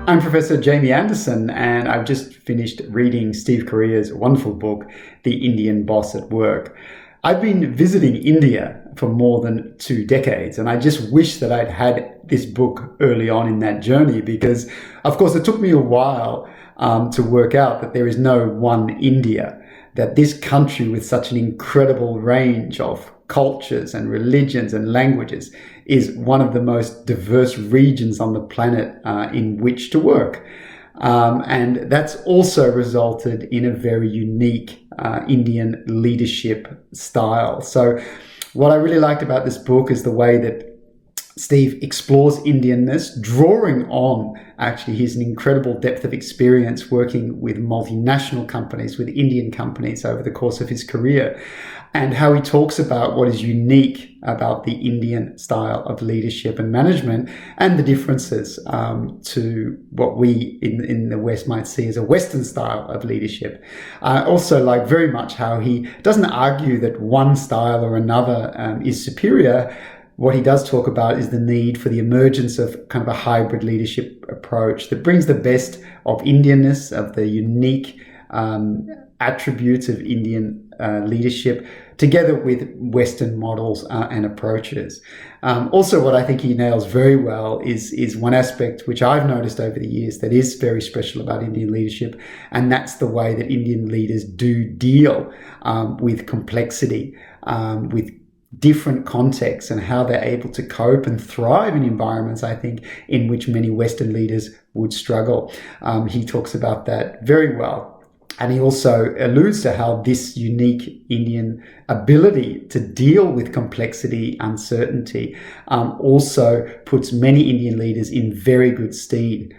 I'm Professor Jamie Anderson, and I've just finished reading Steve Correa's wonderful book, The Indian Boss at Work. I've been visiting India for more than 2 decades, and I just wish that I'd had this book early on in that journey because, of course, it took me a while to work out that there is no one India, that this country with such an incredible range of cultures and religions and languages is one of the most diverse regions on the planet in which to work. And that's also resulted in a very unique Indian leadership style. So what I really liked about this book is the way that Steve explores Indianness, drawing on actually his incredible depth of experience working with multinational companies, with Indian companies over the course of his career, and how he talks about what is unique about the Indian style of leadership and management and the differences to what we in the West might see as a Western style of leadership. I also like very much how he doesn't argue that one style or another is superior. What he does talk about is the need for the emergence of kind of a hybrid leadership approach that brings the best of Indianness, of the unique attributes of Indian leadership, together with Western models and approaches. Also, what I think he nails very well is one aspect which I've noticed over the years that is very special about Indian leadership, and that's the way that Indian leaders do deal with complexity, with different contexts, and how they're able to cope and thrive in environments, I think, in which many Western leaders would struggle. He talks about that very well. And he also alludes to how this unique Indian ability to deal with complexity, uncertainty, also puts many Indian leaders in very good stead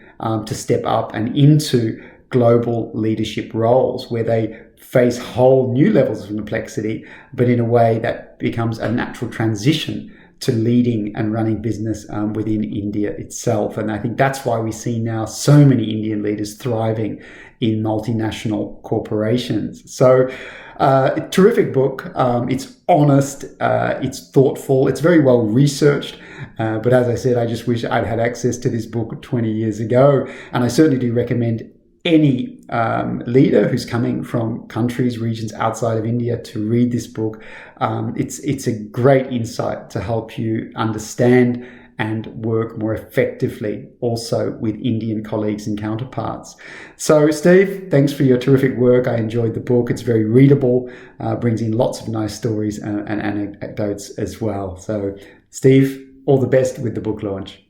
to step up and into global leadership roles where they face whole new levels of complexity, but in a way that becomes a natural transition to leading and running business within India itself. And I think that's why we see now so many Indian leaders thriving in multinational corporations. So terrific book. It's honest, it's thoughtful, it's very well researched. But as I said, I just wish I'd had access to this book 20 years ago. And I certainly do recommend any leader who's coming from countries, regions outside of India to read this book. It's a great insight to help you understand and work more effectively also with Indian colleagues and counterparts. So Steve, thanks for your terrific work. I enjoyed the book. It's very readable, brings in lots of nice stories and anecdotes as well. So Steve, all the best with the book launch.